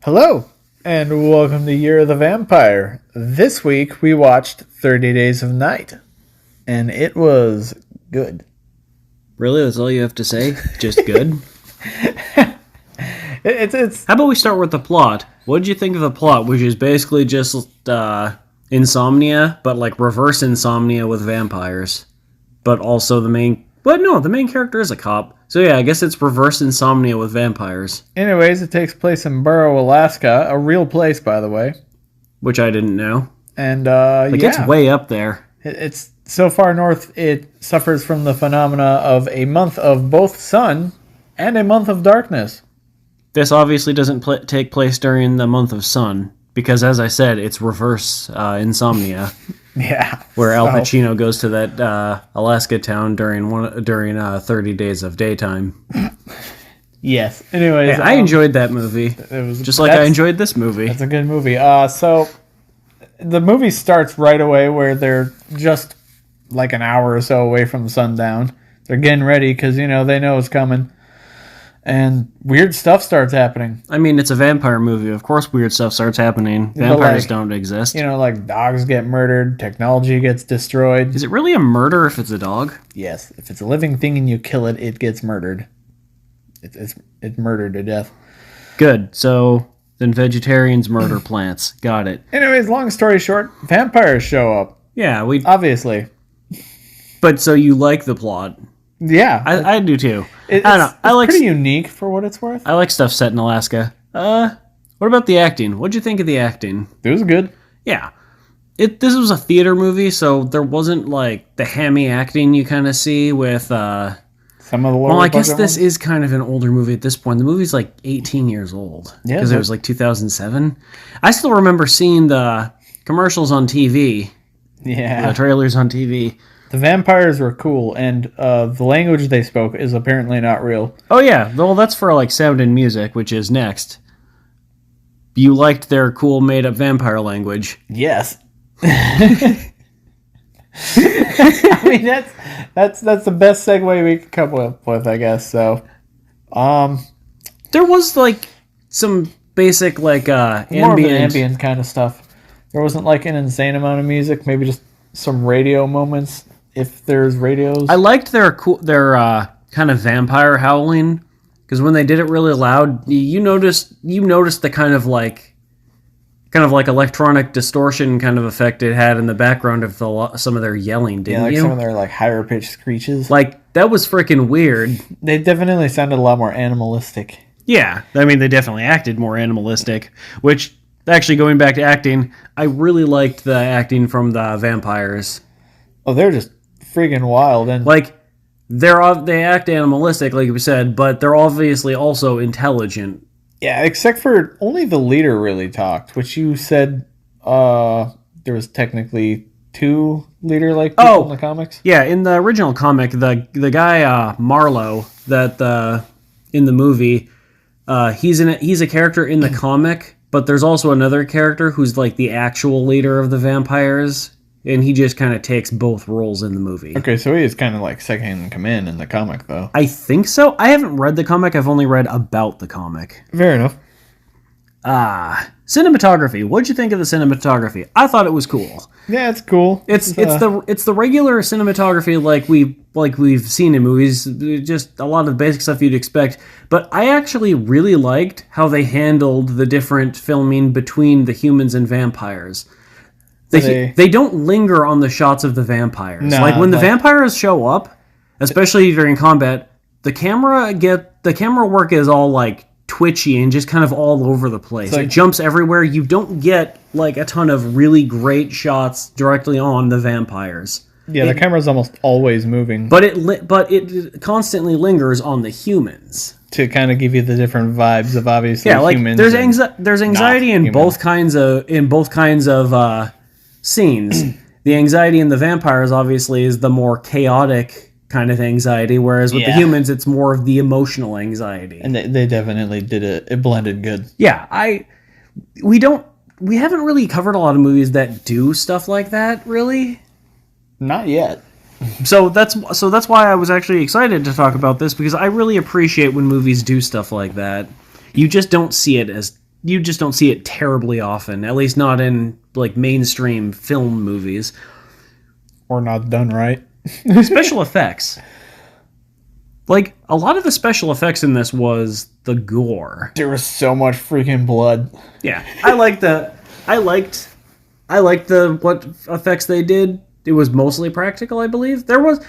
Hello, and welcome to Year of the Vampire. This week we watched 30 Days of Night, and it was good. Really? That's all you have to say? Just good? It's How about we start with the plot? What did you think of the plot, which is basically just insomnia, but like reverse insomnia with vampires. But also the main... But no, the main character is a cop. So yeah, I guess it's reverse insomnia with vampires. Anyways, it takes place in Burrow, Alaska, a real place, by the way. Which I didn't know. And It's way up there. It's so far north. It suffers from the phenomena of a month of both sun and a month of darkness. This obviously doesn't take place during the month of sun, because as I said, it's reverse insomnia. Yeah, where Al Pacino goes to that Alaska town during 30 days of daytime. Yes. Anyways, I enjoyed that movie. It was just like I enjoyed this movie. It's a good movie. So the movie starts right away where they're just like an hour or so away from sundown. They're getting ready because they know it's coming. And weird stuff starts happening. I mean, it's a vampire movie. Of course weird stuff starts happening. Vampires don't exist. Like dogs get murdered, technology gets destroyed. Is it really a murder if it's a dog? Yes. If it's a living thing and you kill it, it gets murdered. It's murdered to death. Good. So then vegetarians murder plants. Got it. Anyways, long story short, vampires show up. Yeah, obviously. But so you like the plot. Yeah. I do too. I don't know. I like pretty unique for what it's worth. I like stuff set in Alaska. What about the acting? What'd you think of the acting? It was good. Yeah. This was a theater movie, so there wasn't like the hammy acting you kind of see with some of the lower. Well, I guess this is kind of an older movie at this point. The movie's like 18 years old because it was like 2007. I still remember seeing the commercials on TV. Yeah. The trailers on TV. The vampires were cool, and the language they spoke is apparently not real. Oh, yeah. Well, that's for, like, sound and music, which is next. You liked their cool, made-up vampire language. Yes. I mean, that's the best segue we could come up with, I guess, so. There was, like, some basic, like, ambient kind of stuff. There wasn't, like, an insane amount of music, maybe just some radio moments. If there's radios, I liked their kind of vampire howling because when they did it really loud, you noticed the kind of like electronic distortion kind of effect it had in the background of some of their yelling, didn't you? Some of their like higher pitched screeches. Like that was freaking weird. They definitely sounded a lot more animalistic. Yeah, I mean they definitely acted more animalistic. Which actually, going back to acting, I really liked the acting from the vampires. Oh, they're just freaking wild, and like they act animalistic, like we said, but they're obviously also intelligent. Yeah, except for only the leader really talked, which you said there was technically two leader-like people in the comics. Yeah, in the original comic, the guy Marlowe that in the movie, he's a character in the comic, but there's also another character who's like the actual leader of the vampires. And he just kind of takes both roles in the movie. Okay, so he is kind of like second in command in the comic, though. I think so. I haven't read the comic. I've only read about the comic. Fair enough. Cinematography. What'd you think of the cinematography? I thought it was cool. Yeah, it's cool. It's the regular cinematography like we've seen in movies. Just a lot of the basic stuff you'd expect. But I actually really liked how they handled the different filming between the humans and vampires. They don't linger on the shots of the vampires. No, like when the vampires show up, especially during combat, the camera work is all like twitchy and just kind of all over the place. It jumps everywhere. You don't get like a ton of really great shots directly on the vampires. Yeah, the camera's almost always moving. But it constantly lingers on the humans. To kind of give you the different vibes of obviously humans. There's anxiety in both kinds of scenes. The anxiety in the vampires obviously is the more chaotic kind of anxiety, whereas with the humans it's more of the emotional anxiety. And they definitely did it. It blended good. Yeah, we haven't really covered a lot of movies that do stuff like that, really. Not yet. So that's why I was actually excited to talk about this, because I really appreciate when movies do stuff like that. You just don't see it as you just don't see it terribly often, at least not in like mainstream film movies. Or not done right. Special effects. Like, a lot of the special effects in this was the gore. There was so much freaking blood. Yeah. I liked the what effects they did. It was mostly practical, I believe. There was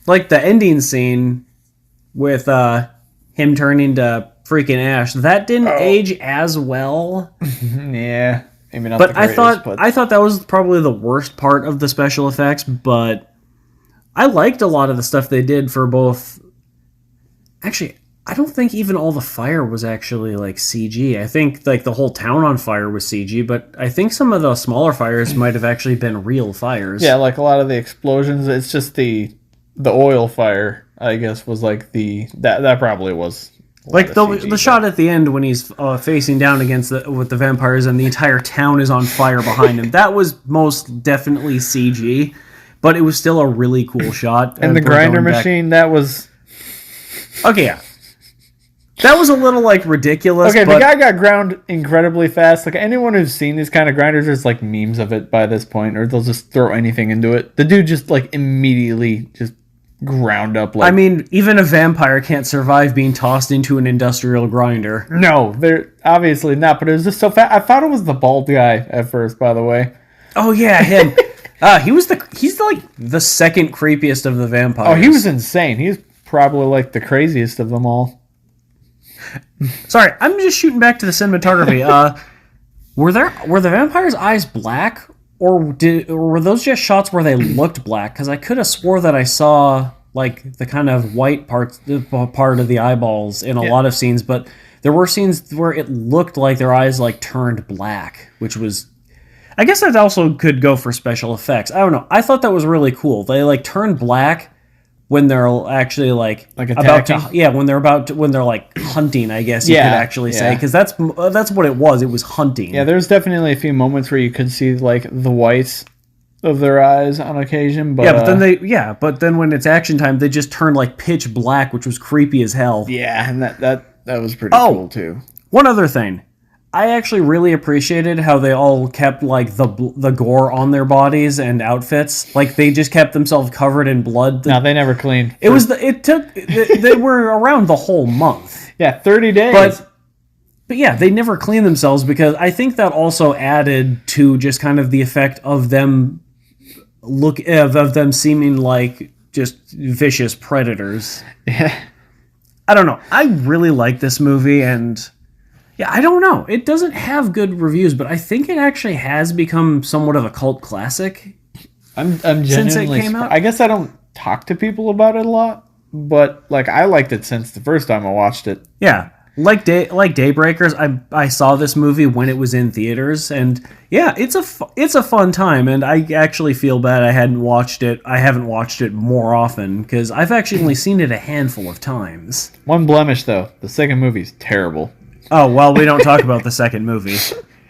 like the ending scene with him turning to freaking ash. That didn't age as well. Yeah. Maybe not But the greatest, I thought that was probably the worst part of the special effects, but I liked a lot of the stuff they did for both. Actually, I don't think even all the fire was actually like CG. I think like the whole town on fire was CG, but I think some of the smaller fires might have actually been real fires. Yeah, like a lot of the explosions, it's just the oil fire, I guess, was like that probably was like the shot at the end when he's facing down against with the vampires and the entire town is on fire behind him. That was most definitely CG, but it was still a really cool shot. And the grinder machine, that was okay. Yeah, that was a little like ridiculous. Okay, the guy got ground incredibly fast. Like anyone who's seen these kind of grinders, there's like memes of it by this point, or they'll just throw anything into it. The dude just like immediately just ground up. Like, I mean, even a vampire can't survive being tossed into an industrial grinder. No, they're obviously not. But it was just so fast. I thought it was the bald guy at first. By the way. Oh yeah, him. He's like the second creepiest of the vampires. Oh, he was insane. He's probably like the craziest of them all. Sorry, I'm just shooting back to the cinematography. Were the vampires' eyes black, or were those just shots where they looked black? Because I could have swore that I saw like the kind of white part of the eyeballs in a lot of scenes, but there were scenes where it looked like their eyes like turned black, which was. I guess that also could go for special effects. I don't know. I thought that was really cool. They like turn black when they're actually like about to, when they're like hunting. I guess you could actually say, because that's what it was. It was hunting. Yeah, there's definitely a few moments where you could see like the whites of their eyes on occasion. But but then when it's action time, they just turn like pitch black, which was creepy as hell. Yeah, and that was pretty cool too. One other thing. I actually really appreciated how they all kept like the gore on their bodies and outfits. Like they just kept themselves covered in blood. No, they never cleaned. They were around the whole month. Yeah, 30 days. But yeah, they never cleaned themselves because I think that also added to just kind of the effect of them of them seeming like just vicious predators. Yeah. I don't know. I really like this movie and yeah, I don't know. It doesn't have good reviews, but I think it actually has become somewhat of a cult classic. I'm genuinely since it came out. I guess I don't talk to people about it a lot, but like I liked it since the first time I watched it. Yeah, like Daybreakers, I saw this movie when it was in theaters, and yeah, it's a fun time, and I actually feel bad I haven't watched it more often because I've actually only seen it a handful of times. One blemish though, the second movie's terrible. Oh, well, we don't talk about the second movie.